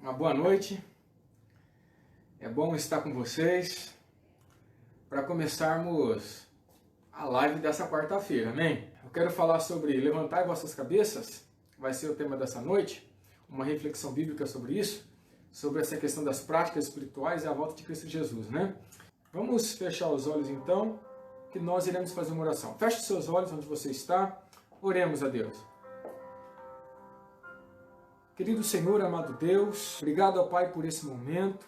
Uma boa noite, é bom estar com vocês para começarmos a live dessa quarta-feira, amém? Eu quero falar sobre levantar vossas cabeças, vai ser o tema dessa noite, uma reflexão bíblica sobre isso, sobre essa questão das práticas espirituais e a volta de Cristo Jesus, né? Vamos fechar os olhos então, que nós iremos fazer uma oração. Feche seus olhos onde você está, oremos a Deus. Querido Senhor, amado Deus, obrigado ao Pai por esse momento.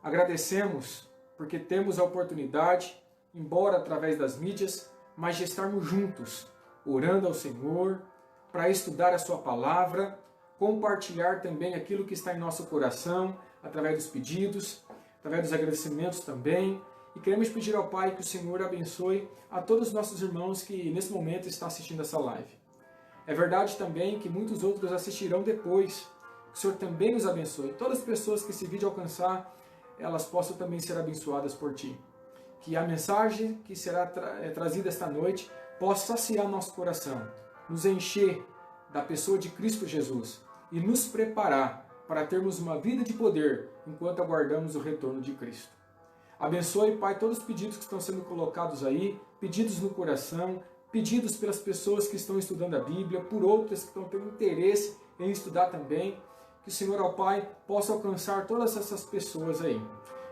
Agradecemos porque temos a oportunidade, embora através das mídias, mas de estarmos juntos, orando ao Senhor, para estudar a Sua palavra, compartilhar também aquilo que está em nosso coração, através dos pedidos, através dos agradecimentos também. E queremos pedir ao Pai que o Senhor abençoe a todos os nossos irmãos que nesse momento estão assistindo essa live. É verdade também que muitos outros assistirão depois. Que o Senhor também nos abençoe. Todas as pessoas que esse vídeo alcançar, elas possam também ser abençoadas por Ti. Que a mensagem que será trazida esta noite possa saciar nosso coração, nos encher da pessoa de Cristo Jesus e nos preparar para termos uma vida de poder enquanto aguardamos o retorno de Cristo. Abençoe, Pai, todos os pedidos que estão sendo colocados aí, pedidos no coração, pedidos pelas pessoas que estão estudando a Bíblia, por outras que estão tendo interesse em estudar também. Que o Senhor, ó Pai, possa alcançar todas essas pessoas aí.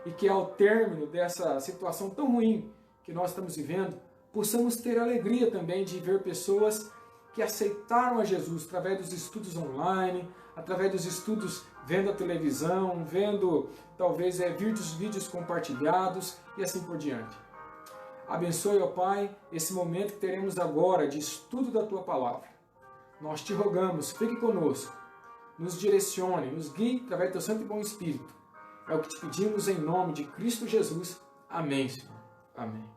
E que ao término dessa situação tão ruim que nós estamos vivendo, possamos ter alegria também de ver pessoas que aceitaram a Jesus através dos estudos online, através dos estudos vendo a televisão, vendo talvez vídeos compartilhados e assim por diante. Abençoe, ó Pai, esse momento que teremos agora de estudo da Tua Palavra. Nós te rogamos, fique conosco, nos direcione, nos guie através do Teu Santo e Bom Espírito. É o que te pedimos em nome de Cristo Jesus. Amém, Senhor. Amém.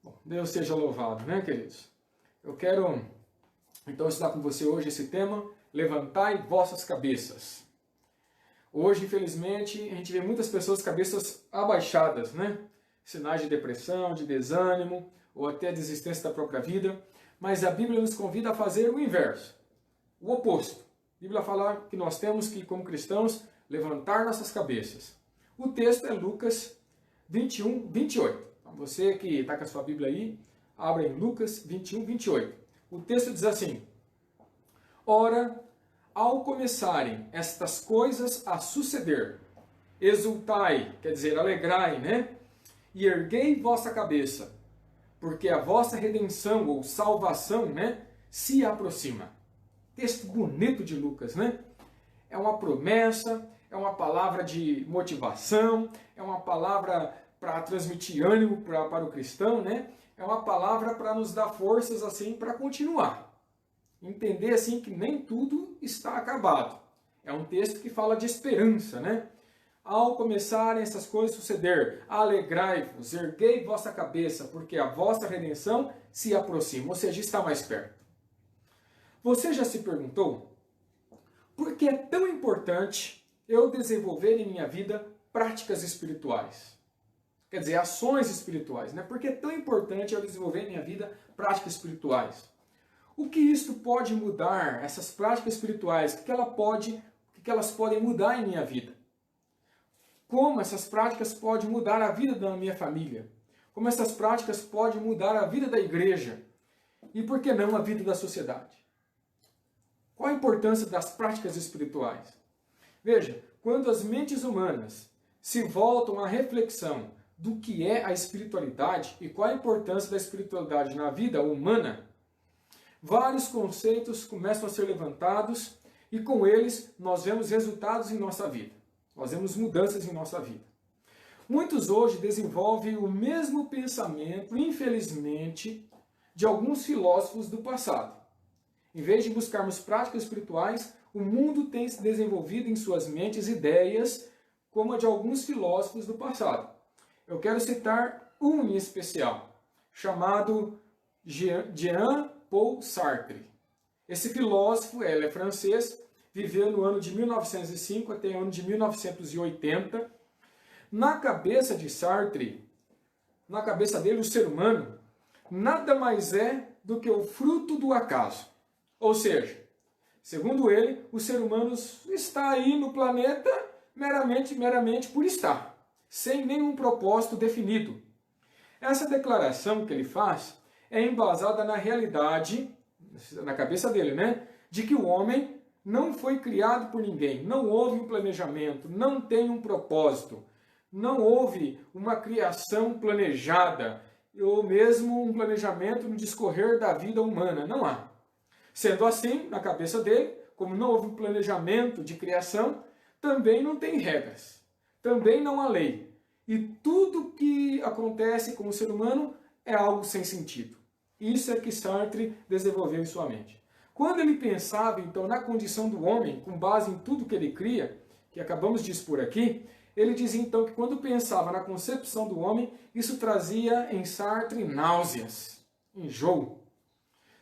Bom, Deus seja louvado, né, queridos? Eu quero, então, estudar com você hoje esse tema, levantai vossas cabeças. Hoje, infelizmente, a gente vê muitas pessoas cabeças abaixadas, né? Sinais de depressão, de desânimo, ou até desistência da própria vida. Mas a Bíblia nos convida a fazer o inverso, o oposto. A Bíblia fala que nós temos que, como cristãos, levantar nossas cabeças. O texto é Lucas 21, 28. Então, você que está com a sua Bíblia aí, abra em Lucas 21, 28. O texto diz assim: Ora, ao começarem estas coisas a suceder, exultai, quer dizer, alegrai, né? E erguei vossa cabeça, porque a vossa redenção ou salvação, né, se aproxima. Texto bonito de Lucas, né? É uma promessa, é uma palavra de motivação, é uma palavra para transmitir ânimo para o cristão, né? É uma palavra para nos dar forças assim para continuar. Entender assim que nem tudo está acabado. É um texto que fala de esperança, né? Ao começarem essas coisas a suceder, alegrai-vos, erguei vossa cabeça, porque a vossa redenção se aproxima, ou seja, está mais perto. Você já se perguntou por que é tão importante eu desenvolver em minha vida práticas espirituais? Quer dizer, ações espirituais, né? Por que é tão importante eu desenvolver em minha vida práticas espirituais? O que isto pode mudar, essas práticas espirituais, o que elas podem mudar em minha vida? Como essas práticas podem mudar a vida da minha família? Como essas práticas podem mudar a vida da igreja? E por que não a vida da sociedade? Qual a importância das práticas espirituais? Veja, quando as mentes humanas se voltam à reflexão do que é a espiritualidade e qual a importância da espiritualidade na vida humana, vários conceitos começam a ser levantados e com eles nós vemos resultados em nossa vida. Nós vemos mudanças em nossa vida. Muitos hoje desenvolvem o mesmo pensamento, infelizmente, de alguns filósofos do passado. Em vez de buscarmos práticas espirituais, o mundo tem se desenvolvido em suas mentes ideias como a de alguns filósofos do passado. Eu quero citar um em especial, chamado Jean-Paul Sartre. Esse filósofo, ele é francês, viveu no ano de 1905 até o ano de 1980. Na cabeça de Sartre, na cabeça dele, o ser humano nada mais é do que o fruto do acaso. Ou seja, Segundo ele, o ser humano está aí no planeta meramente por estar, sem nenhum propósito definido. Essa declaração que ele faz é embasada na realidade, na cabeça dele, né? De que o homem não foi criado por ninguém, não houve um planejamento, não tem um propósito, não houve uma criação planejada, ou mesmo um planejamento no discorrer da vida humana, não há. Sendo assim, na cabeça dele, como não houve um planejamento de criação, também não tem regras, também não há lei. E tudo que acontece com o ser humano é algo sem sentido. Isso é que Sartre desenvolveu em sua mente. Quando ele pensava, então, na condição do homem, com base em tudo que ele cria, que acabamos de expor aqui, ele dizia, então, que quando pensava na concepção do homem, isso trazia em Sartre náuseas, enjoo.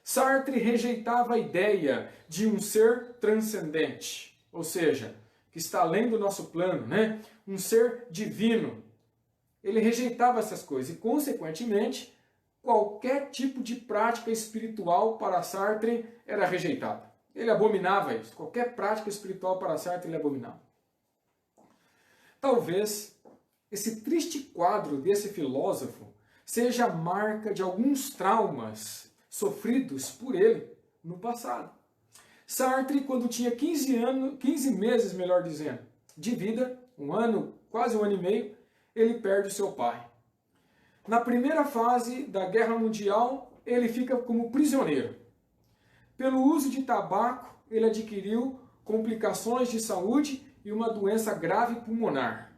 Sartre rejeitava a ideia de um ser transcendente, ou seja, que está além do nosso plano, né? Um ser divino. Ele rejeitava essas coisas e, consequentemente, qualquer tipo de prática espiritual para Sartre era rejeitada. Ele abominava isso. Qualquer prática espiritual para Sartre ele abominava. Talvez esse triste quadro desse filósofo seja a marca de alguns traumas sofridos por ele no passado. Sartre, quando tinha 15 meses, melhor dizendo, de vida, um ano, quase um ano e meio, ele perde o seu pai. Na primeira fase da Guerra Mundial, ele fica como prisioneiro. Pelo uso de tabaco, ele adquiriu complicações de saúde e uma doença grave pulmonar.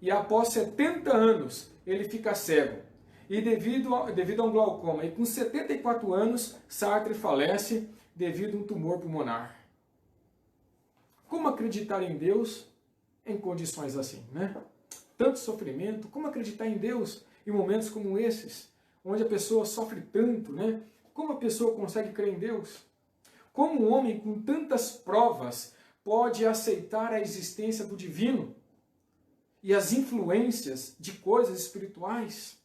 E após 70 anos, ele fica cego. E devido a um glaucoma. E com 74 anos, Sartre falece devido a um tumor pulmonar. Como acreditar em Deus em condições assim, né? Tanto sofrimento, como acreditar em Deus em momentos como esses, onde a pessoa sofre tanto, né? Como a pessoa consegue crer em Deus? Como um homem com tantas provas pode aceitar a existência do divino e as influências de coisas espirituais?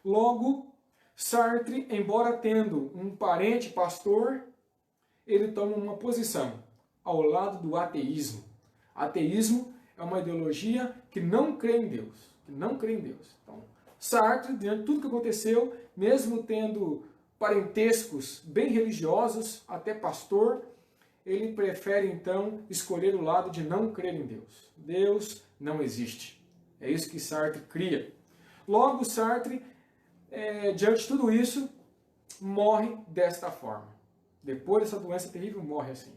Logo, Sartre, embora tendo um parente pastor, ele toma uma posição ao lado do ateísmo. Ateísmo é uma ideologia que não crê em Deus. Que não crê em Deus. Então, Sartre, diante de tudo que aconteceu, mesmo tendo parentescos bem religiosos, até pastor, ele prefere então escolher o lado de não crer em Deus. Deus não existe. É isso que Sartre cria. Logo, Sartre, diante de tudo isso, morre desta forma. Depois dessa doença terrível, morre assim.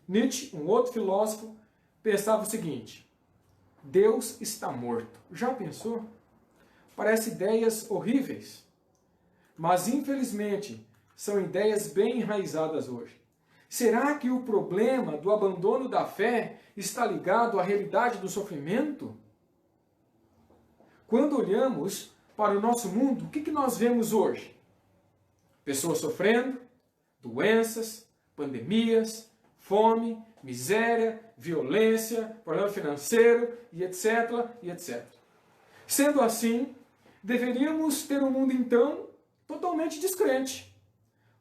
Nietzsche, um outro filósofo, pensava o seguinte: Deus está morto. Já pensou? Parece ideias horríveis, mas infelizmente são ideias bem enraizadas hoje. Será que o problema do abandono da fé está ligado à realidade do sofrimento? Quando olhamos para o nosso mundo, o que nós vemos hoje? Pessoas sofrendo, doenças, pandemias, fome, miséria, violência, problema financeiro, e etc, e etc. Sendo assim, deveríamos ter um mundo, então, totalmente descrente.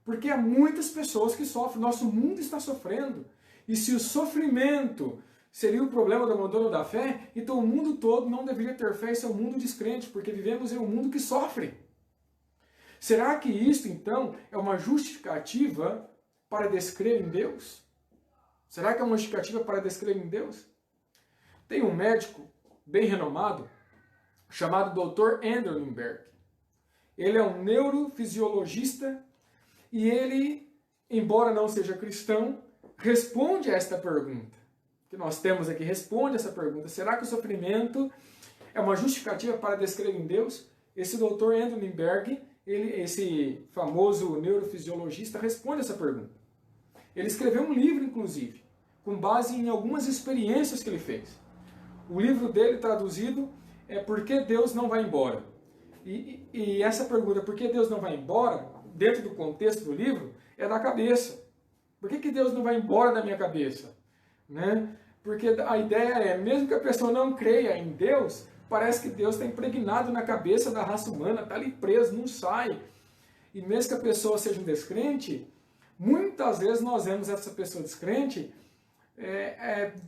Porque há muitas pessoas que sofrem, nosso mundo está sofrendo. E se o sofrimento seria o problema do abandono da fé, então o mundo todo não deveria ter fé, esse é um mundo descrente, porque vivemos em um mundo que sofre. Será que isto, então, é uma justificativa para descrer em Deus? Será que é uma justificativa para descrer em Deus? Tem um médico bem renomado, chamado Dr. Andrew Lindbergh. Ele é um neurofisiologista e ele, embora não seja cristão, responde a esta pergunta. Que nós temos aqui, responde a essa pergunta. Será que o sofrimento é uma justificativa para descrer em Deus? Esse Dr. Andrew Lindbergh, esse famoso neurofisiologista, responde essa pergunta. Ele escreveu um livro, inclusive, com base em algumas experiências que ele fez. O livro dele, traduzido, é Por que Deus não vai embora? E essa pergunta, por que Deus não vai embora, dentro do contexto do livro, é da cabeça. Por que Deus não vai embora da minha cabeça? Né? Porque a ideia é, mesmo que a pessoa não creia em Deus, parece que Deus está impregnado na cabeça da raça humana, está ali preso, não sai. E mesmo que a pessoa seja um descrente, Muitas vezes nós vemos essa pessoa descrente,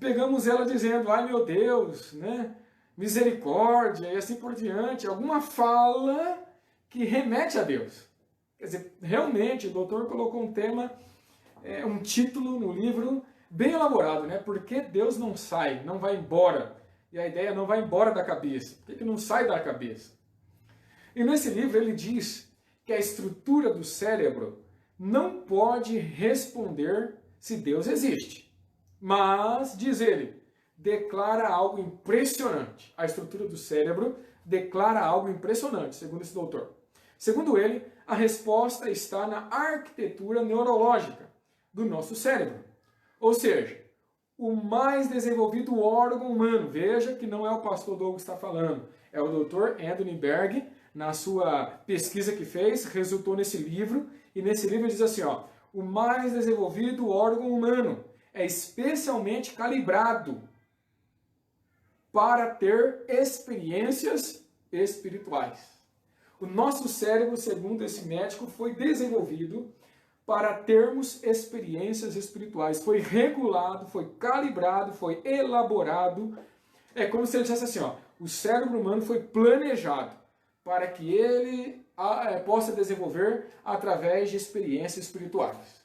pegamos ela dizendo, ai meu Deus, né? Misericórdia e assim por diante, alguma fala que remete a Deus. Quer dizer, realmente o doutor colocou um tema, um título no livro bem elaborado, né? Por que Deus não sai, não vai embora? E a ideia não vai embora da cabeça. Por que não sai da cabeça? E nesse livro ele diz que a estrutura do cérebro não pode responder se Deus existe. Mas, diz ele, declara algo impressionante. A estrutura do cérebro declara algo impressionante, segundo esse doutor. Segundo ele, a resposta está na arquitetura neurológica do nosso cérebro. Ou seja, o mais desenvolvido órgão humano, veja que não é o pastor Douglas que está falando, é o Dr. Anthony Berg, na sua pesquisa que fez, resultou nesse livro, e nesse livro ele diz assim, ó, o mais desenvolvido órgão humano é especialmente calibrado para ter experiências espirituais. O nosso cérebro, segundo esse médico, foi desenvolvido para termos experiências espirituais. Foi regulado, foi calibrado, foi elaborado. É como se ele dissesse assim, ó, o cérebro humano foi planejado para que ele possa desenvolver através de experiências espirituais.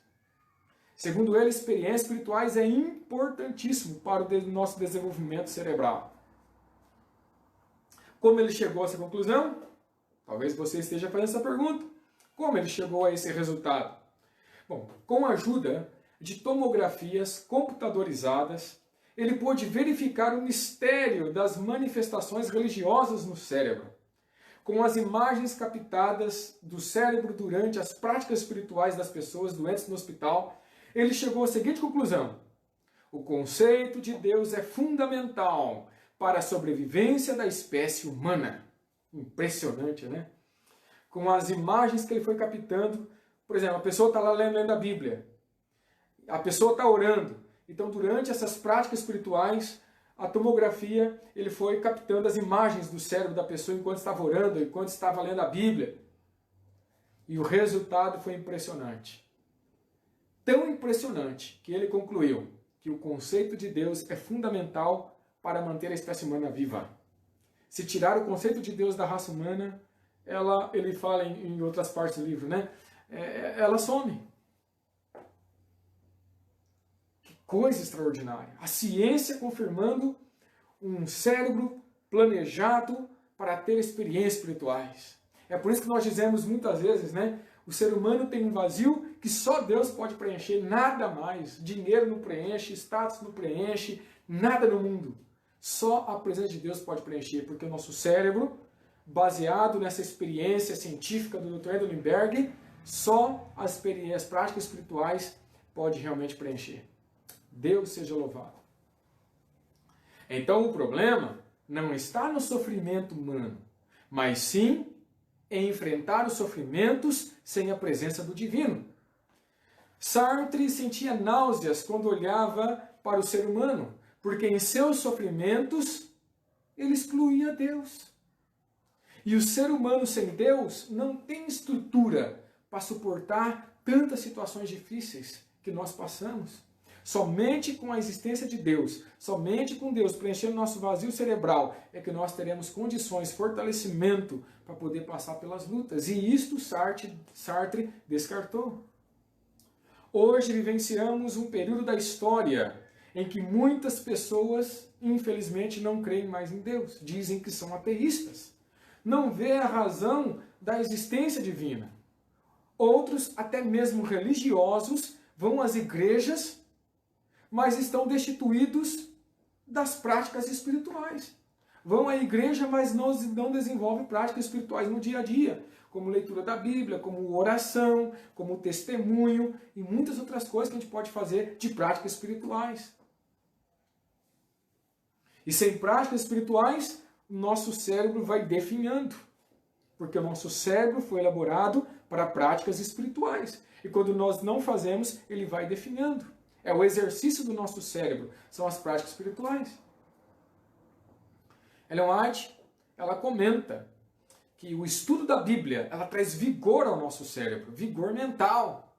Segundo ele, experiências espirituais é importantíssimo para o nosso desenvolvimento cerebral. Como ele chegou a essa conclusão? Talvez você esteja fazendo essa pergunta. Como ele chegou a esse resultado? Bom, com a ajuda de tomografias computadorizadas, ele pôde verificar o mistério das manifestações religiosas no cérebro. Com as imagens captadas do cérebro durante as práticas espirituais das pessoas doentes no hospital, ele chegou à seguinte conclusão: o conceito de Deus é fundamental para a sobrevivência da espécie humana. Impressionante, né? Com as imagens que ele foi captando, por exemplo, a pessoa está lá lendo a Bíblia, a pessoa está orando. Então, durante essas práticas espirituais, a tomografia, ele foi captando as imagens do cérebro da pessoa enquanto estava orando, enquanto estava lendo a Bíblia. E o resultado foi impressionante. Tão impressionante que ele concluiu que o conceito de Deus é fundamental para manter a espécie humana viva. Se tirar o conceito de Deus da raça humana, ele fala em outras partes do livro, né? Ela some. Que coisa extraordinária. A ciência confirmando um cérebro planejado para ter experiências espirituais. É por isso que nós dizemos muitas vezes, né? O ser humano tem um vazio que só Deus pode preencher, nada mais. Dinheiro não preenche, status não preenche, nada no mundo. Só a presença de Deus pode preencher, porque o nosso cérebro, baseado nessa experiência científica do Dr. Anthony Berg, só as práticas espirituais pode realmente preencher. Deus seja louvado. Então o problema não está no sofrimento humano, mas sim em enfrentar os sofrimentos sem a presença do divino. Sartre sentia náuseas quando olhava para o ser humano, porque em seus sofrimentos ele excluía Deus. E o ser humano sem Deus não tem estrutura para suportar tantas situações difíceis que nós passamos. Somente com a existência de Deus, somente com Deus preenchendo nosso vazio cerebral, é que nós teremos condições, fortalecimento para poder passar pelas lutas. E isto Sartre descartou. Hoje vivenciamos um período da história em que muitas pessoas, infelizmente, não creem mais em Deus. Dizem que são ateístas. Não vê a razão da existência divina. Outros, até mesmo religiosos, vão às igrejas, mas estão destituídos das práticas espirituais. Vão à igreja, mas não desenvolvem práticas espirituais no dia a dia, como leitura da Bíblia, como oração, como testemunho e muitas outras coisas que a gente pode fazer de práticas espirituais. E sem práticas espirituais, o nosso cérebro vai definhando, porque o nosso cérebro foi elaborado para práticas espirituais. E quando nós não fazemos, ele vai definhando. É o exercício do nosso cérebro, são as práticas espirituais. Ellen White, ela comenta que o estudo da Bíblia, ela traz vigor ao nosso cérebro, vigor mental.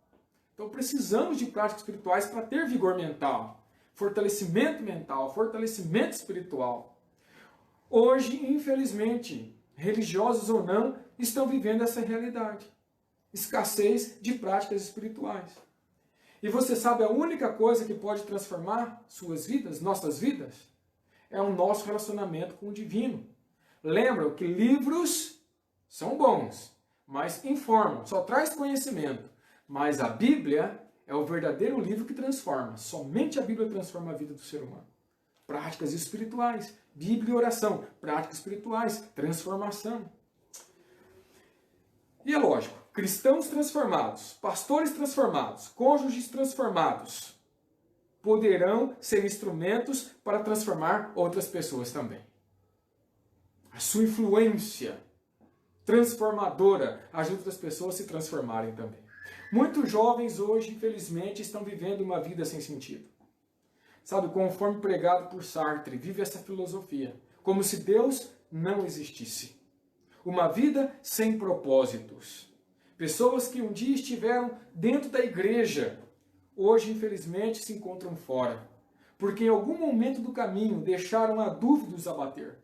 Então precisamos de práticas espirituais para ter vigor mental, fortalecimento espiritual. Hoje, infelizmente, religiosos ou não, estão vivendo essa realidade. Escassez de práticas espirituais. E você sabe, a única coisa que pode transformar suas vidas, nossas vidas, é o nosso relacionamento com o divino. Lembram que livros são bons, mas informam, só traz conhecimento. Mas a Bíblia é o verdadeiro livro que transforma. Somente a Bíblia transforma a vida do ser humano. Práticas espirituais, Bíblia e oração, práticas espirituais, transformação. E é lógico, cristãos transformados, pastores transformados, cônjuges transformados, poderão ser instrumentos para transformar outras pessoas também. A sua influência transformadora ajuda outras pessoas a se transformarem também. Muitos jovens hoje, infelizmente, estão vivendo uma vida sem sentido. Sabe, conforme pregado por Sartre, vive essa filosofia, como se Deus não existisse. Uma vida sem propósitos. Pessoas que um dia estiveram dentro da igreja, hoje, infelizmente, se encontram fora. Porque em algum momento do caminho deixaram a dúvida os abater.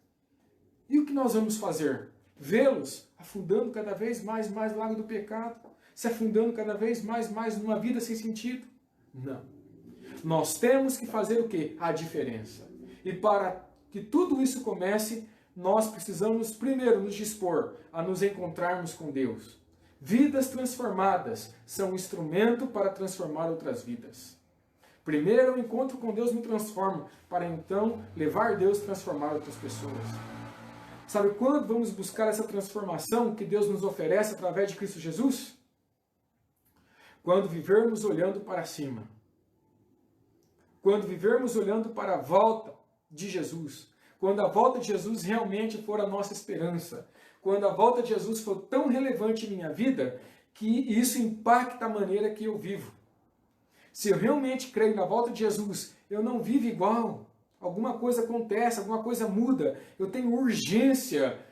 E o que nós vamos fazer? Vê-los afundando cada vez mais no lago do pecado? Se afundando cada vez mais numa vida sem sentido? Não. Nós temos que fazer o quê? A diferença. E para que tudo isso comece, nós precisamos primeiro nos dispor a nos encontrarmos com Deus. Vidas transformadas são um instrumento para transformar outras vidas. Primeiro o encontro com Deus me transforma, para então levar Deus a transformar outras pessoas. Sabe quando vamos buscar essa transformação que Deus nos oferece através de Cristo Jesus? Quando vivermos olhando para cima. Quando vivermos olhando para a volta de Jesus. Quando a volta de Jesus realmente for a nossa esperança. Quando a volta de Jesus for tão relevante em minha vida, que isso impacta a maneira que eu vivo. Se eu realmente creio na volta de Jesus, eu não vivo igual. Alguma coisa acontece, alguma coisa muda. Eu tenho urgência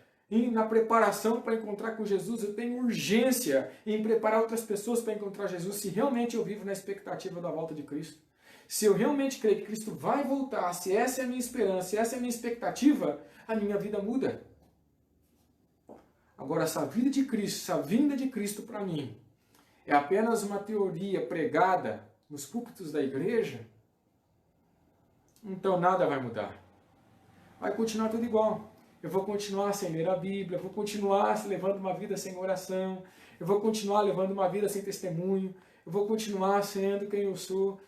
na preparação para encontrar com Jesus. Eu tenho urgência em preparar outras pessoas para encontrar Jesus. Se realmente eu vivo na expectativa da volta de Cristo. Se eu realmente creio que Cristo vai voltar, se essa é a minha esperança, se essa é a minha expectativa, a minha vida muda. Agora, essa vida de Cristo, essa vinda de Cristo para mim, é apenas uma teoria pregada nos púlpitos da igreja, então nada vai mudar. Vai continuar tudo igual. Eu vou continuar sem ler a Bíblia, eu vou continuar levando uma vida sem oração, eu vou continuar levando uma vida sem testemunho, eu vou continuar sendo quem eu sou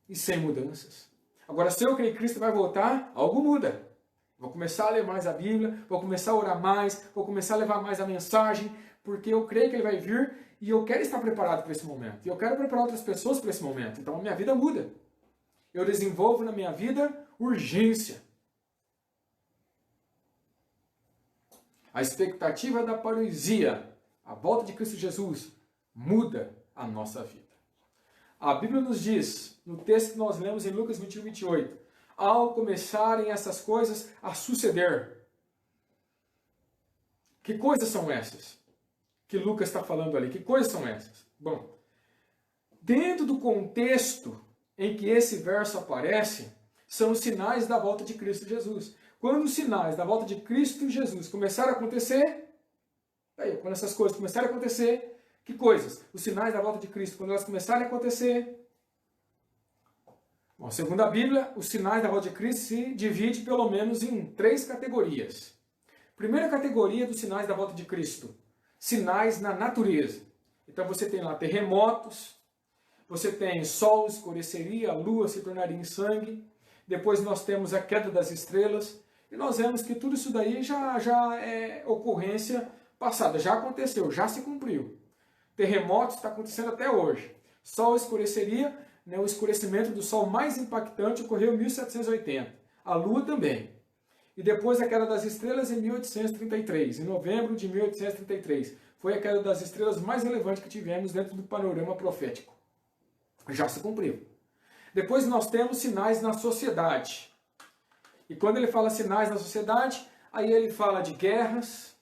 e sem mudanças. Agora, se eu creio que Cristo vai voltar, algo muda. Vou começar a ler mais a Bíblia, vou começar a orar mais, vou começar a levar mais a mensagem, porque eu creio que Ele vai vir e eu quero estar preparado para esse momento. E eu quero preparar outras pessoas para esse momento. Então a minha vida muda. Eu desenvolvo na minha vida urgência. A expectativa da parousia, a volta de Cristo Jesus, muda a nossa vida. A Bíblia nos diz, no texto que nós lemos em Lucas 21, 28, ao começarem essas coisas a suceder. Que coisas são essas que Lucas está falando ali? Que coisas são essas? Bom, dentro do contexto em que esse verso aparece, são os sinais da volta de Cristo Jesus. Quando os sinais da volta de Cristo Jesus começaram a acontecer, quando essas coisas começaram a acontecer, que coisas? Os sinais da volta de Cristo, quando elas começarem a acontecer, bom, segundo a Bíblia, os sinais da volta de Cristo se dividem pelo menos em 3 categorias. Primeira categoria dos sinais da volta de Cristo, sinais na natureza. Então você tem lá terremotos, você tem sol escureceria, a lua se tornaria em sangue, depois nós temos a queda das estrelas, e nós vemos que tudo isso daí já é ocorrência passada, já aconteceu, já se cumpriu. Terremotos está acontecendo até hoje. Sol escureceria, o escurecimento do Sol mais impactante ocorreu em 1780. A Lua também. E depois a queda das estrelas em 1833, em novembro de 1833. Foi a queda das estrelas mais relevante que tivemos dentro do panorama profético. Já se cumpriu. Depois nós temos sinais na sociedade. E quando ele fala sinais na sociedade, aí ele fala de guerras,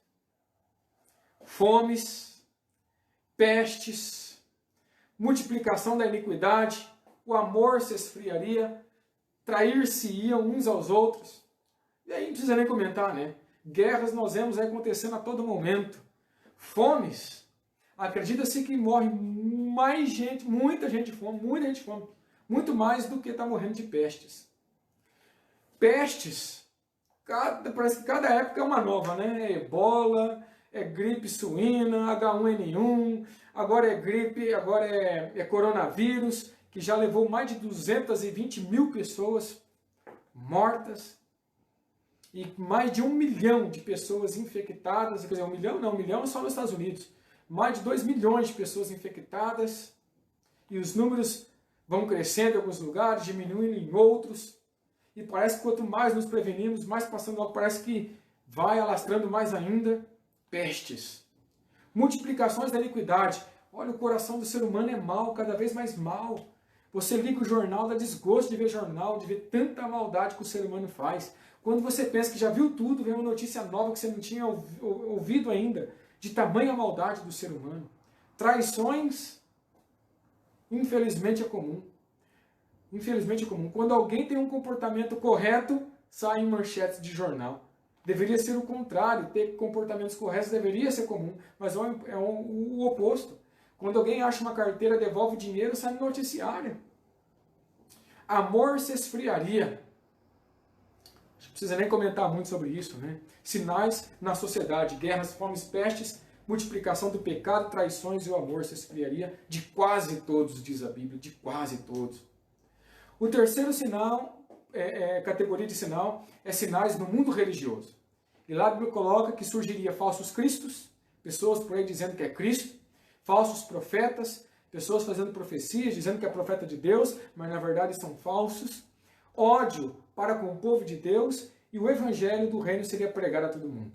fomes, pestes, multiplicação da iniquidade, o amor se esfriaria, trair-se-iam uns aos outros. E aí não precisa nem comentar, né? Guerras nós vemos acontecendo a todo momento. Fomes. Acredita-se que morre mais gente, muita gente de fome, muito mais do que está morrendo de pestes. Pestes, parece que cada época é uma nova, né? É ebola, é gripe suína, H1N1, agora é gripe, agora é coronavírus, que já levou mais de 220 mil pessoas mortas e mais de 1 milhão de pessoas infectadas, quer dizer, 1 milhão não, 1 milhão só nos Estados Unidos, mais de 2 milhões de pessoas infectadas, e os números vão crescendo em alguns lugares, diminuindo em outros, e parece que quanto mais nos prevenimos, mais passando logo, parece que vai alastrando mais ainda. Pestes. Multiplicações da iniquidade. Olha, o coração do ser humano é mau, cada vez mais mau. Você liga o jornal, dá desgosto de ver jornal, de ver tanta maldade que o ser humano faz. Quando você pensa que já viu tudo, vem uma notícia nova que você não tinha ouvido ainda, de tamanha maldade do ser humano. Traições, infelizmente é comum. Infelizmente é comum. Quando alguém tem um comportamento correto, sai em manchetes de jornal. Deveria ser o contrário, ter comportamentos corretos deveria ser comum, mas é o oposto. Quando alguém acha uma carteira, devolve o dinheiro, sai no noticiário. Amor se esfriaria. Não precisa nem comentar muito sobre isso, né? Sinais na sociedade, guerras, fomes, pestes, multiplicação do pecado, traições e o amor se esfriaria de quase todos, diz a Bíblia, de quase todos. O terceiro sinal, categoria de sinal, é sinais no mundo religioso. E lá a Bíblia coloca que surgiria falsos cristos, pessoas por aí dizendo que é Cristo, falsos profetas, pessoas fazendo profecias, dizendo que é profeta de Deus, mas na verdade são falsos, ódio para com o povo de Deus, e o evangelho do reino seria pregado a todo mundo.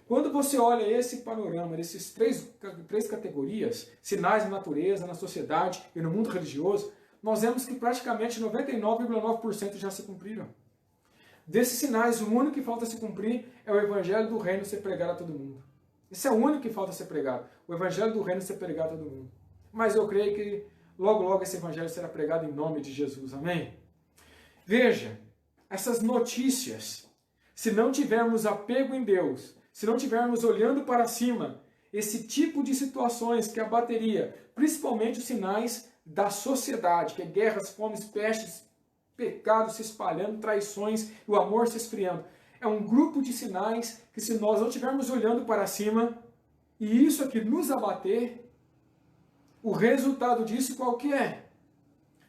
Quando você olha esse panorama, desses três categorias, sinais na natureza, na sociedade e no mundo religioso, nós vemos que praticamente 99,9% já se cumpriram. Desses sinais, o único que falta se cumprir é o evangelho do reino ser pregado a todo mundo. Esse é o único que falta ser pregado, o evangelho do reino ser pregado a todo mundo. Mas eu creio que logo, logo esse evangelho será pregado em nome de Jesus, amém? Veja, essas notícias, se não tivermos apego em Deus, se não tivermos olhando para cima, esse tipo de situações que abateria, principalmente os sinais da sociedade, que é guerras, fomes, pestes, pecados se espalhando, traições e o amor se esfriando. É um grupo de sinais que, se nós não estivermos olhando para cima, e isso aqui nos abater, o resultado disso qual que é?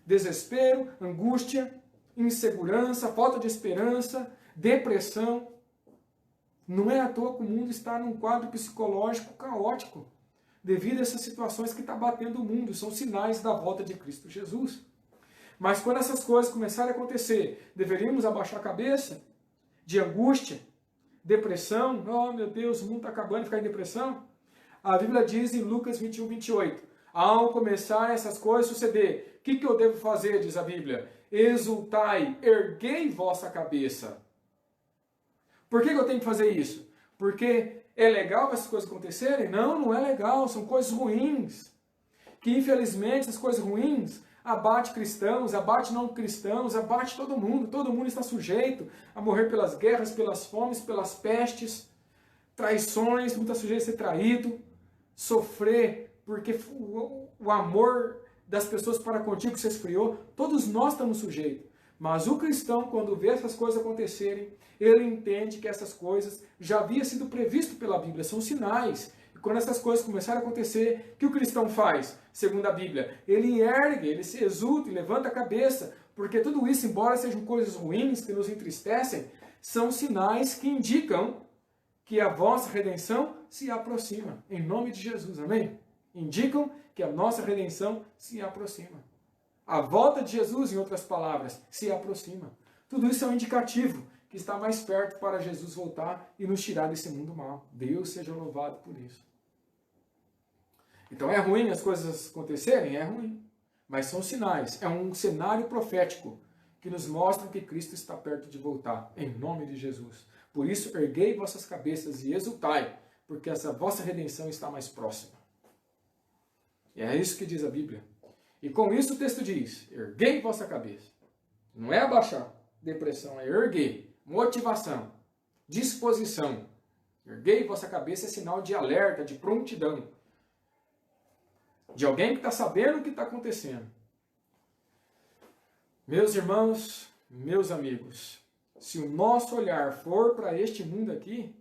Desespero, angústia, insegurança, falta de esperança, depressão. Não é à toa que o mundo está num quadro psicológico caótico, devido a essas situações que está batendo o mundo. São sinais da volta de Cristo Jesus. Mas quando essas coisas começarem a acontecer, deveríamos abaixar a cabeça de angústia, depressão. Oh, meu Deus, o mundo está acabando, ficar em depressão. A Bíblia diz em Lucas 21, 28, ao começar essas coisas a suceder, o que eu devo fazer, diz a Bíblia? Exultai, erguei vossa cabeça. Por que eu tenho que fazer isso? Porque é legal essas coisas acontecerem? Não, não é legal, são coisas ruins. Que infelizmente essas coisas ruins abate cristãos, abate não cristãos, abate todo mundo está sujeito a morrer pelas guerras, pelas fomes, pelas pestes, traições, muita sujeito a ser traído, sofrer porque o amor das pessoas para contigo se esfriou, todos nós estamos sujeitos. Mas o cristão, quando vê essas coisas acontecerem, ele entende que essas coisas já havia sido previsto pela Bíblia, são sinais. E quando essas coisas começarem a acontecer, o que o cristão faz? Segundo a Bíblia, ele ergue, ele se exulta e levanta a cabeça, porque tudo isso, embora sejam coisas ruins que nos entristecem, são sinais que indicam que a vossa redenção se aproxima. Em nome de Jesus, amém? Indicam que a nossa redenção se aproxima. A volta de Jesus, em outras palavras, se aproxima. Tudo isso é um indicativo que está mais perto para Jesus voltar e nos tirar desse mundo mal. Deus seja louvado por isso. Então é ruim as coisas acontecerem? É ruim. Mas são sinais. É um cenário profético que nos mostra que Cristo está perto de voltar. Em nome de Jesus. Por isso, erguei vossas cabeças e exultai, porque essa vossa redenção está mais próxima. E é isso que diz a Bíblia. E com isso o texto diz, erguei vossa cabeça. Não é abaixar, depressão, é erguer, motivação, disposição. Erguei vossa cabeça é sinal de alerta, de prontidão. De alguém que está sabendo o que está acontecendo. Meus irmãos, meus amigos, se o nosso olhar for para este mundo aqui,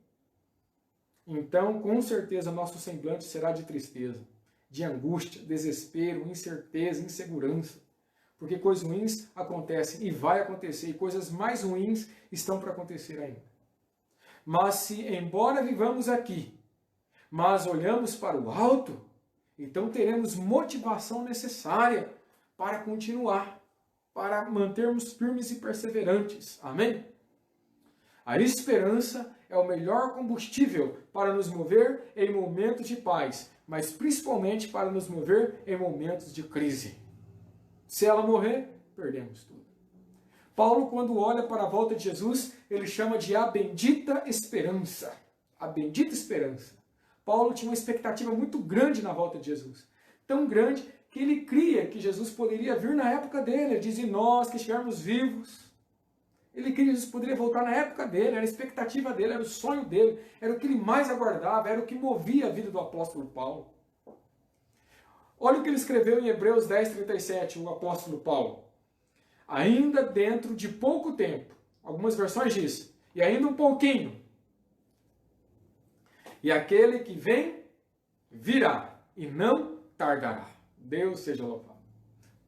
então com certeza nosso semblante será de tristeza, de angústia, desespero, incerteza, insegurança. Porque coisas ruins acontecem e vai acontecer, e coisas mais ruins estão para acontecer ainda. Mas se, embora vivamos aqui, mas olhamos para o alto, então teremos motivação necessária para continuar, para mantermos firmes e perseverantes. Amém? A esperança é o melhor combustível para nos mover em momentos de paz, mas principalmente para nos mover em momentos de crise. Se ela morrer, perdemos tudo. Paulo, quando olha para a volta de Jesus, ele chama de a bendita esperança. A bendita esperança. Paulo tinha uma expectativa muito grande na volta de Jesus. Tão grande que ele cria que Jesus poderia vir na época dele. Ele diz, e nós que estivermos vivos. Ele cria que Jesus poderia voltar na época dele, era a expectativa dele, era o sonho dele, era o que ele mais aguardava, era o que movia a vida do apóstolo Paulo. Olha o que ele escreveu em Hebreus 10:37, o apóstolo Paulo. Ainda dentro de pouco tempo, algumas versões diz, e ainda um pouquinho, e aquele que vem, virá, e não tardará. Deus seja louvado.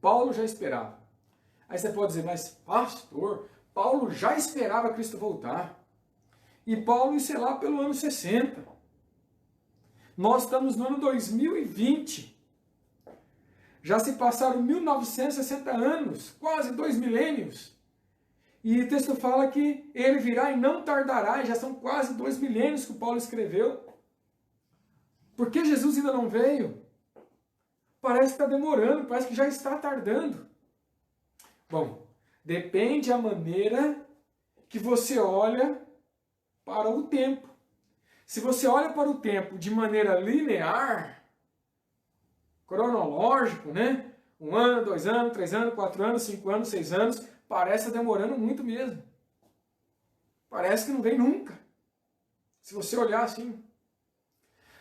Paulo já esperava. Aí você pode dizer, mas pastor, Paulo já esperava Cristo voltar. E Paulo, isso é lá pelo ano 60. Nós estamos no ano 2020. Já se passaram 1960 anos, quase 2 milênios. E o texto fala que ele virá e não tardará, e já são quase 2 milênios que o Paulo escreveu. Por que Jesus ainda não veio? Parece que está demorando, parece que já está tardando. Bom, depende a maneira que você olha para o tempo. Se você olha para o tempo de maneira linear, cronológico, né? 1 ano, 2 anos, 3 anos, 4 anos, 5 anos, 6 anos, parece demorando muito mesmo. Parece que não vem nunca. Se você olhar assim.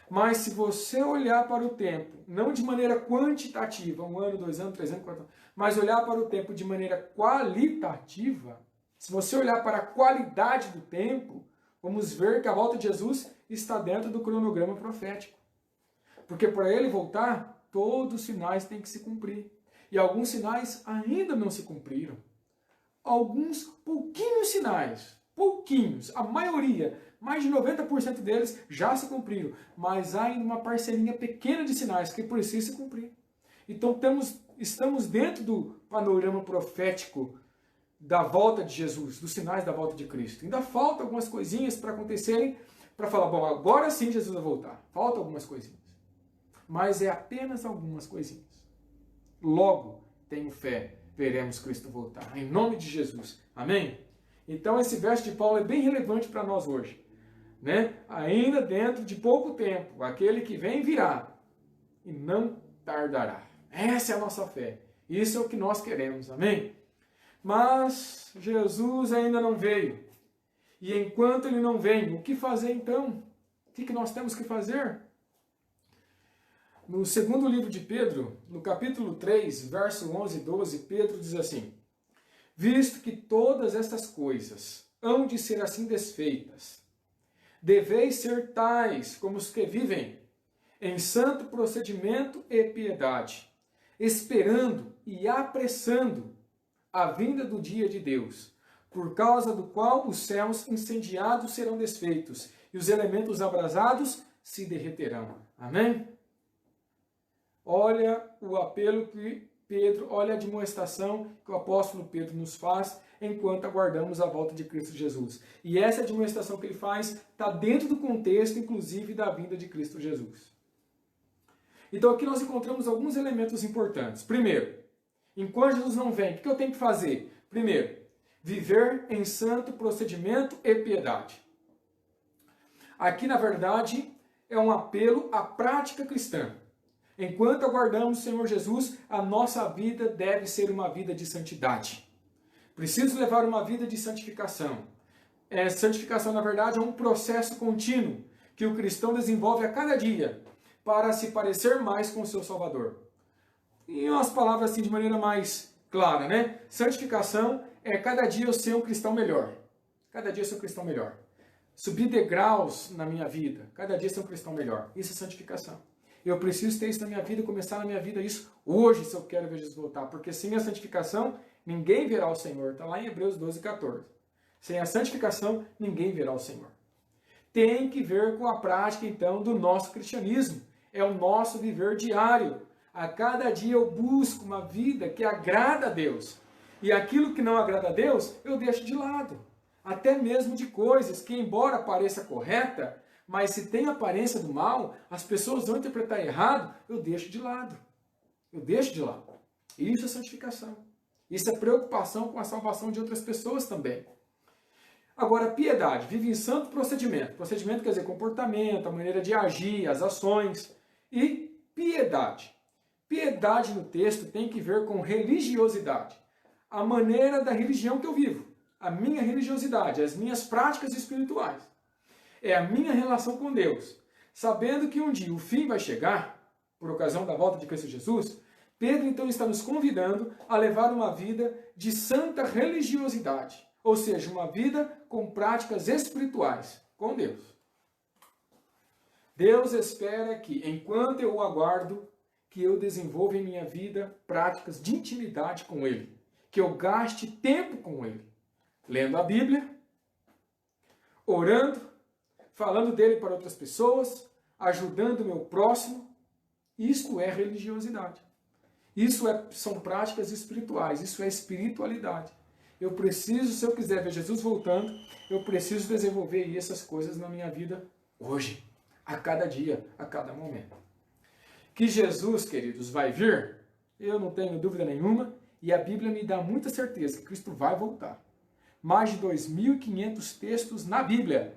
Mas se você olhar para o tempo, não de maneira quantitativa, 1 ano, 2 anos, 3 anos, 4 anos, mas olhar para o tempo de maneira qualitativa, se você olhar para a qualidade do tempo, vamos ver que a volta de Jesus está dentro do cronograma profético. Porque para ele voltar, todos os sinais têm que se cumprir. E alguns sinais ainda não se cumpriram. Alguns pouquinhos sinais, pouquinhos, a maioria, mais de 90% deles já se cumpriram. Mas há ainda uma parcelinha pequena de sinais que precisa se cumprir. Então estamos dentro do panorama profético da volta de Jesus, dos sinais da volta de Cristo. Ainda falta algumas coisinhas para acontecerem, para falar, bom, agora sim Jesus vai voltar. Falta algumas coisinhas. Mas é apenas algumas coisinhas. Logo, tenho fé, veremos Cristo voltar. Em nome de Jesus. Amém? Então esse verso de Paulo é bem relevante para nós hoje. Né? Ainda dentro de pouco tempo, aquele que vem virá e não tardará. Essa é a nossa fé. Isso é o que nós queremos. Amém? Mas Jesus ainda não veio. E enquanto ele não vem, o que fazer então? O que nós temos que fazer? No segundo livro de Pedro, no capítulo 3, verso 11 e 12, Pedro diz assim, visto que todas estas coisas hão de ser assim desfeitas, deveis ser tais como os que vivem em santo procedimento e piedade, esperando e apressando a vinda do dia de Deus, por causa do qual os céus incendiados serão desfeitos e os elementos abrasados se derreterão. Amém? Olha o apelo que Pedro, olha a demonstração que o apóstolo Pedro nos faz enquanto aguardamos a volta de Cristo Jesus. E essa demonstração que ele faz está dentro do contexto, inclusive, da vinda de Cristo Jesus. Então aqui nós encontramos alguns elementos importantes. Primeiro, enquanto Jesus não vem, o que eu tenho que fazer? Primeiro, viver em santo procedimento e piedade. Aqui, na verdade, é um apelo à prática cristã. Enquanto aguardamos o Senhor Jesus, a nossa vida deve ser uma vida de santidade. Preciso levar uma vida de santificação. Santificação, na verdade, é um processo contínuo que o cristão desenvolve a cada dia para se parecer mais com o seu Salvador. Em umas palavras assim de maneira mais clara, né? Santificação é cada dia eu ser um cristão melhor. Cada dia eu ser um cristão melhor. Subir degraus na minha vida. Cada dia ser um cristão melhor. Isso é santificação. Eu preciso ter isso na minha vida, começar na minha vida isso hoje, se eu quero ver Jesus voltar. Porque sem a santificação, ninguém verá o Senhor. Está lá em Hebreus 12, 14. Sem a santificação, ninguém verá o Senhor. Tem que ver com a prática, então, do nosso cristianismo. É o nosso viver diário. A cada dia eu busco uma vida que agrada a Deus. E aquilo que não agrada a Deus, eu deixo de lado. Até mesmo de coisas que, embora pareça correta, mas se tem aparência do mal, as pessoas vão interpretar errado, eu deixo de lado. Eu deixo de lado. Isso é santificação. Isso é preocupação com a salvação de outras pessoas também. Agora, piedade, vive em santo procedimento. Procedimento quer dizer comportamento, a maneira de agir, as ações. E piedade. Piedade no texto tem que ver com religiosidade. A maneira da religião que eu vivo. A minha religiosidade, as minhas práticas espirituais. É a minha relação com Deus. Sabendo que um dia o fim vai chegar, por ocasião da volta de Cristo Jesus, Pedro então está nos convidando a levar uma vida de santa religiosidade. Ou seja, uma vida com práticas espirituais com Deus. Deus espera que, enquanto eu o aguardo, que eu desenvolva em minha vida práticas de intimidade com Ele. Que eu gaste tempo com Ele. Lendo a Bíblia, orando, falando dele para outras pessoas, ajudando o meu próximo. Isto é religiosidade. São práticas espirituais, isso é espiritualidade. Eu preciso, se eu quiser ver Jesus voltando, eu preciso desenvolver essas coisas na minha vida hoje, a cada dia, a cada momento. Que Jesus, queridos, vai vir, eu não tenho dúvida nenhuma, e a Bíblia me dá muita certeza que Cristo vai voltar. Mais de 2.500 textos na Bíblia,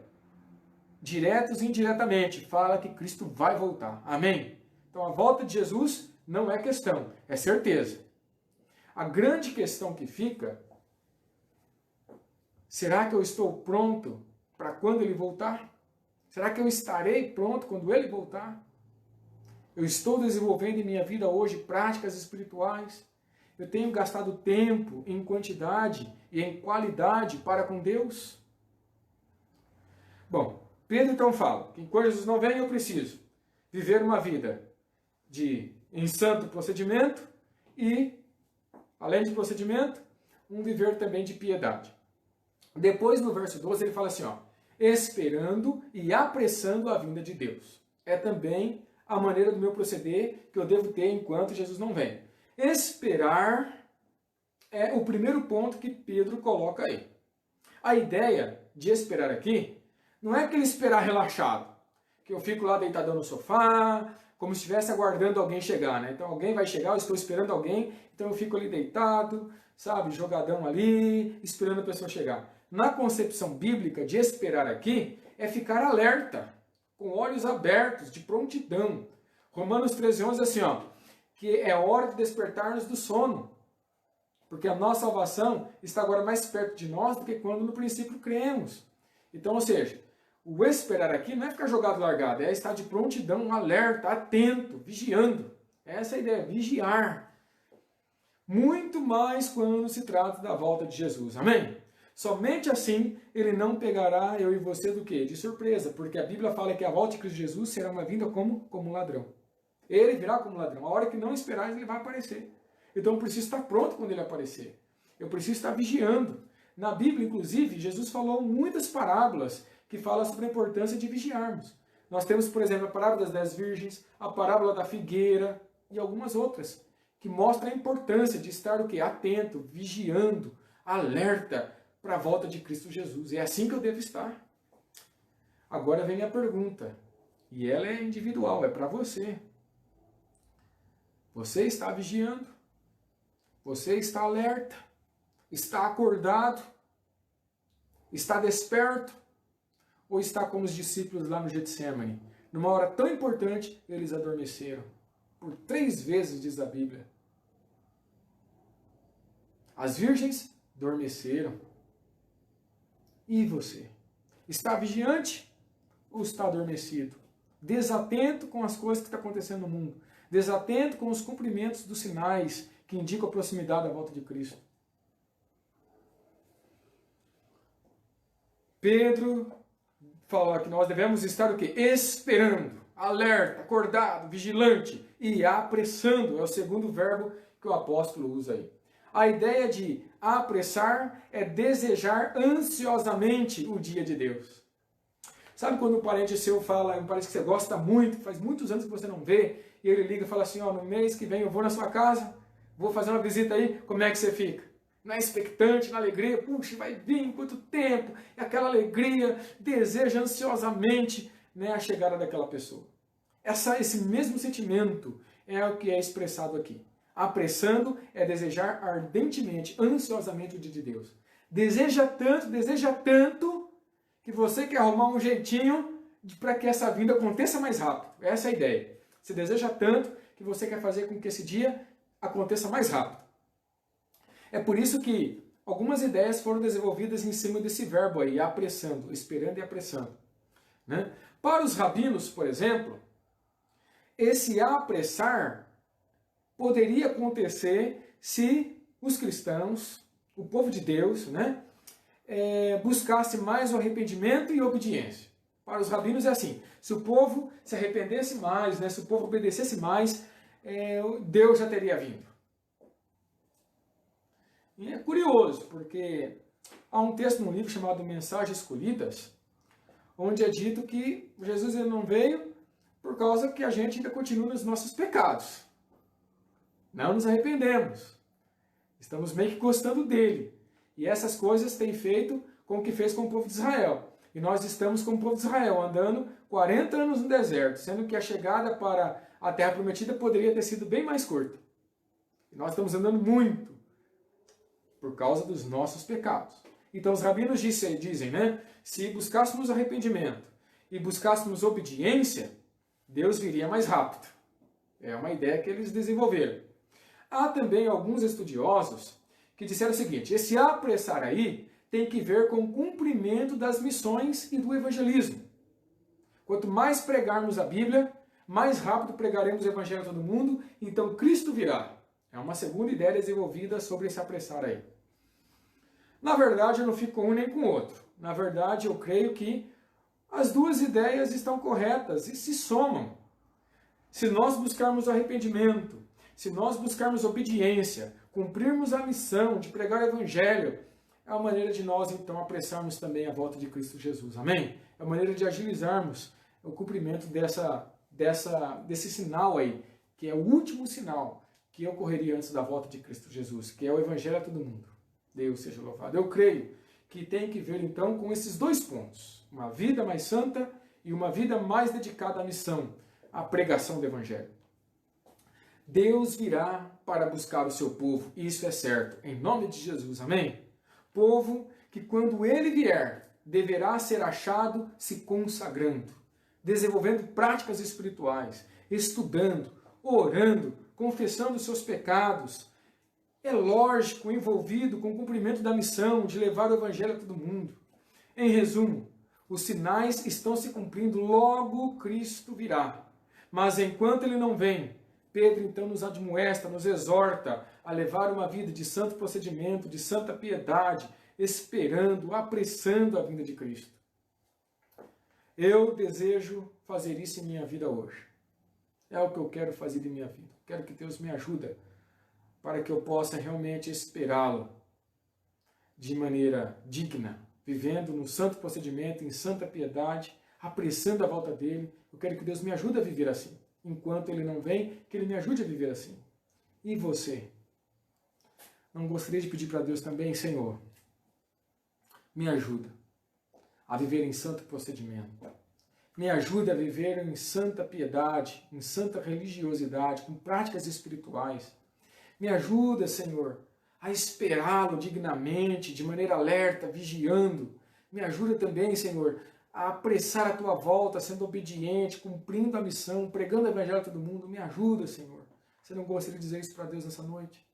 diretos e indiretamente, fala que Cristo vai voltar. Amém? Então a volta de Jesus não é questão, é certeza. A grande questão que fica, será que eu estou pronto para quando Ele voltar? Será que eu estarei pronto quando Ele voltar? Eu estou desenvolvendo em minha vida hoje práticas espirituais? Eu tenho gastado tempo em quantidade e em qualidade para com Deus? Bom, Pedro então fala que enquanto Jesus não vem, eu preciso viver uma vida em santo procedimento e, além de procedimento, um viver também de piedade. Depois, no verso 12, ele fala assim, esperando e apressando a vinda de Deus. É também a maneira do meu proceder que eu devo ter enquanto Jesus não vem. Esperar é o primeiro ponto que Pedro coloca aí. A ideia de esperar aqui não é aquele esperar relaxado, que eu fico lá deitadão no sofá, como se estivesse aguardando alguém chegar, né? Então alguém vai chegar, eu estou esperando alguém, então eu fico ali deitado, sabe, jogadão ali, esperando a pessoa chegar. Na concepção bíblica de esperar aqui, é ficar alerta, com olhos abertos, de prontidão. Romanos 13:11 assim, que é hora de despertar-nos do sono, porque a nossa salvação está agora mais perto de nós do que quando no princípio cremos. Então, ou seja, o esperar aqui não é ficar jogado largado, é estar de prontidão, alerta, atento, vigiando. Essa é a ideia, vigiar. Muito mais quando se trata da volta de Jesus. Amém? Somente assim Ele não pegará eu e você do quê? De surpresa, porque a Bíblia fala que a volta de Cristo Jesus será uma vinda como ladrão. Ele virá como ladrão. A hora que não esperar, Ele vai aparecer. Então eu preciso estar pronto quando Ele aparecer. Eu preciso estar vigiando. Na Bíblia, inclusive, Jesus falou muitas parábolas que falam sobre a importância de vigiarmos. Nós temos, por exemplo, a parábola das 10 virgens, a parábola da figueira e algumas outras, que mostram a importância de estar o quê? Atento, vigiando, alerta para a volta de Cristo Jesus. É assim que eu devo estar. Agora vem a pergunta, e ela é individual, é para você. Você está vigiando? Você está alerta? Está acordado? Está desperto? Ou está como os discípulos lá no Getsemane? Numa hora tão importante, eles adormeceram. por 3 vezes, diz a Bíblia. As virgens adormeceram. E você? Está vigiante ou está adormecido? Desatento com as coisas que estão acontecendo no mundo. Desatento com os cumprimentos dos sinais que indicam a proximidade da volta de Cristo. Pedro fala que nós devemos estar o quê? Esperando, alerta, acordado, vigilante e apressando. É o segundo verbo que o apóstolo usa aí. A ideia de apressar é desejar ansiosamente o dia de Deus. Sabe quando um parente seu fala, um parente que você gosta muito, faz muitos anos que você não vê, e ele liga e fala assim, ó, no mês que vem eu vou na sua casa, vou fazer uma visita aí, como é que você fica? Na expectante, na alegria, puxa, vai vir, quanto tempo, e aquela alegria, deseja ansiosamente, né, a chegada daquela pessoa. Esse mesmo sentimento é o que é expressado aqui. Apressando é desejar ardentemente, ansiosamente o dia de Deus. Deseja tanto, que você quer arrumar um jeitinho para que essa vinda aconteça mais rápido. Essa é a ideia. Você deseja tanto que você quer fazer com que esse dia aconteça mais rápido. É por isso que algumas ideias foram desenvolvidas em cima desse verbo aí, apressando, esperando e apressando. Né? Para os rabinos, por exemplo, esse apressar poderia acontecer se os cristãos, o povo de Deus, né, buscasse mais o arrependimento e obediência. Para os rabinos é assim, se o povo se arrependesse mais, né, se o povo obedecesse mais, Deus já teria vindo. E é curioso, porque há um texto no livro chamado Mensagens Escolhidas, onde é dito que Jesus ele não veio por causa que a gente ainda continua nos nossos pecados. Não nos arrependemos. Estamos meio que gostando dele. E essas coisas têm feito com o que fez com o povo de Israel. E nós estamos com o povo de Israel, andando 40 anos no deserto, sendo que a chegada para a Terra Prometida poderia ter sido bem mais curta. E nós estamos andando muito por causa dos nossos pecados. Então os rabinos dizem, né? Se buscássemos arrependimento e buscássemos obediência, Deus viria mais rápido. É uma ideia que eles desenvolveram. Há também alguns estudiosos que disseram o seguinte, esse apressar aí tem que ver com o cumprimento das missões e do evangelismo. Quanto mais pregarmos a Bíblia, mais rápido pregaremos o evangelho a todo mundo, então Cristo virá. É uma segunda ideia desenvolvida sobre esse apressar aí. Na verdade, eu não fico com um nem com o outro. Na verdade, eu creio que as duas ideias estão corretas e se somam. Se nós buscarmos arrependimento, se nós buscarmos obediência, cumprirmos a missão de pregar o Evangelho, é uma maneira de nós, então, apressarmos também a volta de Cristo Jesus. Amém? É uma maneira de agilizarmos o cumprimento desse sinal aí, que é o último sinal que ocorreria antes da volta de Cristo Jesus, que é o Evangelho a todo mundo. Deus seja louvado. Eu creio que tem que ver, então, com esses dois pontos. Uma vida mais santa e uma vida mais dedicada à missão, à pregação do Evangelho. Deus virá para buscar o seu povo, isso é certo, em nome de Jesus, amém? Povo que quando ele vier, deverá ser achado se consagrando, desenvolvendo práticas espirituais, estudando, orando, confessando seus pecados, é lógico, envolvido com o cumprimento da missão de levar o Evangelho a todo mundo. Em resumo, os sinais estão se cumprindo, logo Cristo virá. Mas enquanto ele não vem, Pedro então nos admoesta, nos exorta a levar uma vida de santo procedimento, de santa piedade, esperando, apressando a vinda de Cristo. Eu desejo fazer isso em minha vida hoje. É o que eu quero fazer em minha vida. Quero que Deus me ajude para que eu possa realmente esperá-lo de maneira digna, vivendo no santo procedimento, em santa piedade, apressando a volta dele. Eu quero que Deus me ajude a viver assim. Enquanto ele não vem, que ele me ajude a viver assim. E você? Não gostaria de pedir para Deus também, Senhor, me ajuda a viver em santo procedimento. Me ajude a viver em santa piedade, em santa religiosidade, com práticas espirituais. Me ajuda, Senhor, a esperá-lo dignamente, de maneira alerta, vigiando. Me ajuda também, Senhor, a apressar a tua volta, sendo obediente, cumprindo a missão, pregando o evangelho a todo mundo. Me ajuda, Senhor. Você não gostaria de dizer isso para Deus nessa noite?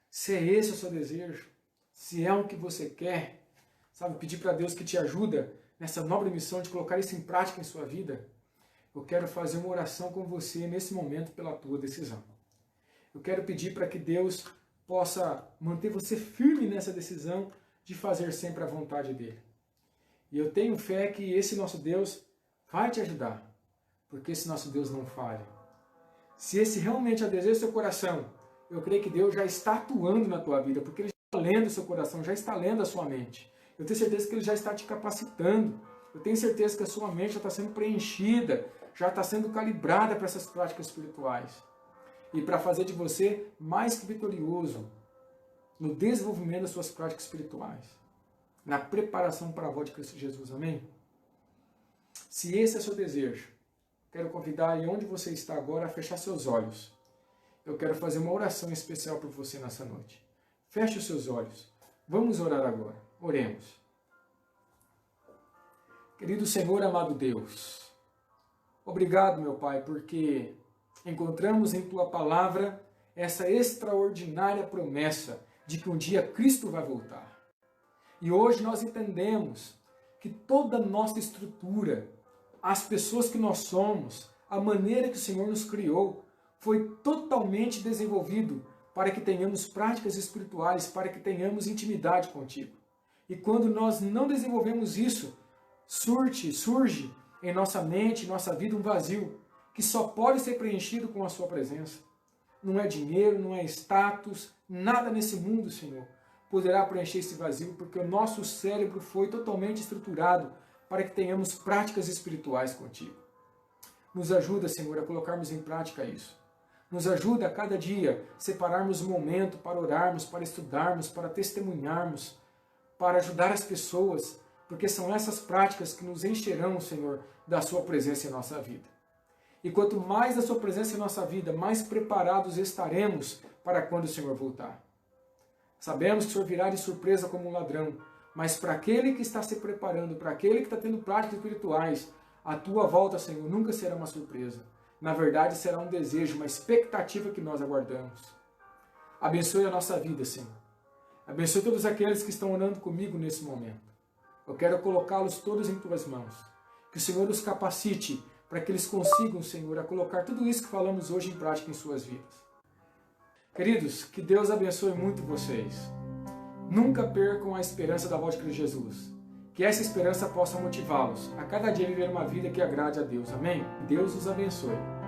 Se é esse o seu desejo, se é o que você quer, sabe, pedir para Deus que te ajuda nessa nobre missão de colocar isso em prática em sua vida, eu quero fazer uma oração com você nesse momento pela tua decisão. Eu quero pedir para que Deus possa manter você firme nessa decisão de fazer sempre a vontade dEle. E eu tenho fé que esse nosso Deus vai te ajudar, porque esse nosso Deus não falha. Se esse realmente é o desejo do seu coração, eu creio que Deus já está atuando na tua vida, porque Ele já está lendo o seu coração, já está lendo a sua mente. Eu tenho certeza que Ele já está te capacitando. Eu tenho certeza que a sua mente já está sendo preenchida, já está sendo calibrada para essas práticas espirituais. E para fazer de você mais que vitorioso no desenvolvimento das suas práticas espirituais, na preparação para a volta de Cristo Jesus. Amém? Se esse é o seu desejo, quero convidar aí onde você está agora a fechar seus olhos. Eu quero fazer uma oração especial por você nessa noite. Feche os seus olhos. Vamos orar agora. Oremos. Querido Senhor, amado Deus, obrigado, meu Pai, porque encontramos em Tua Palavra essa extraordinária promessa de que um dia Cristo vai voltar. E hoje nós entendemos que toda a nossa estrutura, as pessoas que nós somos, a maneira que o Senhor nos criou, foi totalmente desenvolvido para que tenhamos práticas espirituais, para que tenhamos intimidade contigo. E quando nós não desenvolvemos isso, surge em nossa mente, em nossa vida, um vazio que só pode ser preenchido com a sua presença. Não é dinheiro, não é status, nada nesse mundo, Senhor, poderá preencher esse vazio, porque o nosso cérebro foi totalmente estruturado para que tenhamos práticas espirituais contigo. Nos ajuda, Senhor, a colocarmos em prática isso. Nos ajuda a cada dia separarmos um momento para orarmos, para estudarmos, para testemunharmos, para ajudar as pessoas, porque são essas práticas que nos encherão, Senhor, da sua presença em nossa vida. E quanto mais da sua presença em nossa vida, mais preparados estaremos para quando o Senhor voltar. Sabemos que o Senhor virá de surpresa como um ladrão, mas para aquele que está se preparando, para aquele que está tendo práticas espirituais, a tua volta, Senhor, nunca será uma surpresa. Na verdade, será um desejo, uma expectativa que nós aguardamos. Abençoe a nossa vida, Senhor. Abençoe todos aqueles que estão orando comigo nesse momento. Eu quero colocá-los todos em tuas mãos. Que o Senhor os capacite para que eles consigam, Senhor, a colocar tudo isso que falamos hoje em prática em suas vidas. Queridos, que Deus abençoe muito vocês. Nunca percam a esperança da volta de Cristo Jesus. Que essa esperança possa motivá-los a cada dia viver uma vida que agrade a Deus. Amém? Deus os abençoe.